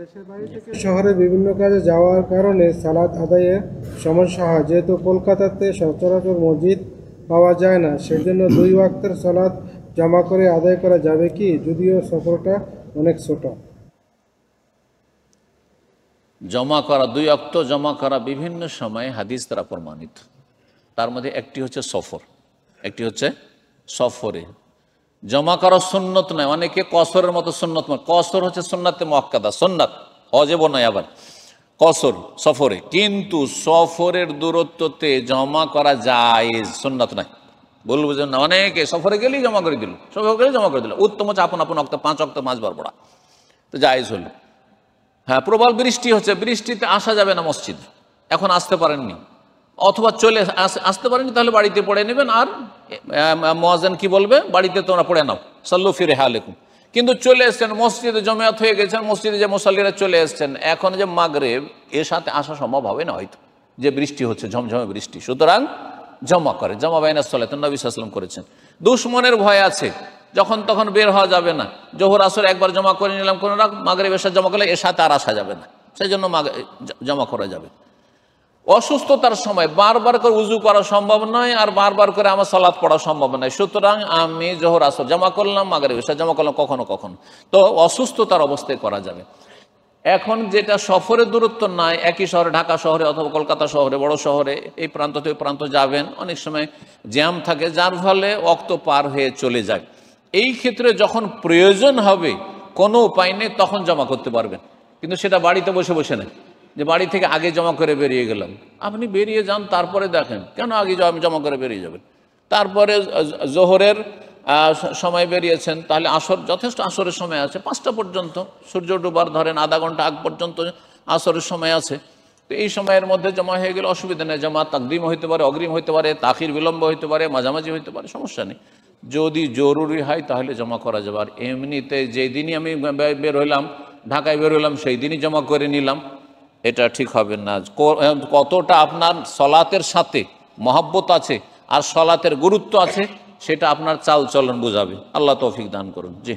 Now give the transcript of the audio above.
দেশের বাইরে থেকে শহরে বিভিন্ন কাজে যাওয়ার কারণে সালাত আদায়ে সমস্যা হয়। যেহেতু কলকাতাতে সচরাচর মসজিদ পাওয়া যায় না, সেজন্য 2 ওয়াক্তের সালাত জমা করে আদায় করা যাবে কি, যদিও সফরটা অনেক ছোট? জমা করা 2 ওয়াক্ত জমা করা বিভিন্ন সময়ে হাদিস দ্বারা প্রমাণিত। তার মধ্যে একটি হচ্ছে সফর, একটি হচ্ছে সফরে জমা করা সুন্নত নয়। অনেকে কসরের মতো সুন্নত, কসর হচ্ছে সুন্নাতে মুআক্কাদা, সুন্নাত ওয়াজিব নয়। আবার কসর সফরে, কিন্তু সফরের দূরত্বতে জমা করা জায়েজ, সুন্নাত নয়। বলবো যে না, অনেকে সফরে গেলেই জমা করে দিল, সফরে গেলেই জমা করে দিল। উত্তম হচ্ছে আপন আপন অক্ত 5 ওয়াক্ত 5 বার পড়া, তো জায়েজ হলো। হ্যাঁ, প্রবল বৃষ্টি হচ্ছে, বৃষ্টিতে আসা যাবে না মসজিদ, এখন আসতে পারেননি, অথবা চলে আসতে পারেননি, তাহলে বাড়িতে পড়ে নেবেন। আর মুয়াজ্জিন কি বলবে, বাড়িতে তোমরা পড়ে নাও, সাল্লু ফি রিহালিকুম। কিন্তু চলে এসছেন মসজিদে, জমায়েত হয়ে গেছেন মসজিদে, যে মুসাল্লিরা চলে এসছেন, এখন যে মাগরিব এর সাথে আসা সম্ভব হবে না হয়তো, যে বৃষ্টি হচ্ছে, ঝমঝমে বৃষ্টি, সুতরাং জমা করে, জমা বাইনা সালাত নবী সাল্লাল্লাহু আলাইহি ওয়াসাল্লাম করেছেন। দুশমনের ভয় আছে, যখন তখন বের হওয়া যাবে না। জোহর আসর একবার জমা করে নিলাম, কোনো রাত মাগরিব এশা জমা করলে এর সাথে আর আসা যাবে না, সেই জন্য জমা করা যাবে। অসুস্থতার সময় বারবার করে উজু করা সম্ভব নয়, আর বারবার করে আমার সালাত পড়া সম্ভব নয়। সুতরাং আমি জোহর আসর জমা করলাম, মাগরিব এশা জমা করলাম কখনো কখনো, তো অসুস্থতার অবস্থায় করা যাবে। এখন যেটা সফরের দূরত্ব নাই, একই শহরে, ঢাকা শহরে অথবা কলকাতা শহরে, বড় শহরে, এই প্রান্ত থেকে প্রান্ত যাবেন, অনেক সময় জ্যাম থাকে, যার ফলে অক্ত পার হয়ে চলে যায়। এই ক্ষেত্রে যখন প্রয়োজন হবে, কোনো উপায় নেই, তখন জমা করতে পারবেন। কিন্তু সেটা বাড়িতে বসে বসে নেই, যে বাড়ি থেকে আগে জমা করে বেরিয়ে গেলাম। আপনি বেরিয়ে যান, তারপরে দেখেন, কেন আগে জমা করে বেরিয়ে যাবেন? তারপরে জোহরের সময় বেরিয়েছেন, তাহলে আসর, যথেষ্ট আসরের সময় আছে, 5টা পর্যন্ত, সূর্য ডুবার ধরেন আধা ঘন্টা আগ পর্যন্ত আসরের সময় আছে। তো এই সময়ের মধ্যে জমা হয়ে গেলে অসুবিধা নেই। জমা তাকদিম হইতে পারে, অগ্রিম হইতে পারে, তাখির বিলম্ব হইতে পারে, মাঝামাঝি হইতে পারে, সমস্যা নেই। যদি জরুরি হয় তাহলে জমা করা যাবে। আর এমনিতে যেই দিনই আমি বের হইলাম, ঢাকায় বের হইলাম, সেই দিনই জমা করে নিলাম, এটা ঠিক হবে না। কতটা আপনার সলাতের সাথে মহব্বত আছে আর সলাতের গুরুত্ব আছে, সেটা আপনার চাল চলন বোঝাবে। আল্লাহ তৌফিক দান করুন। জি।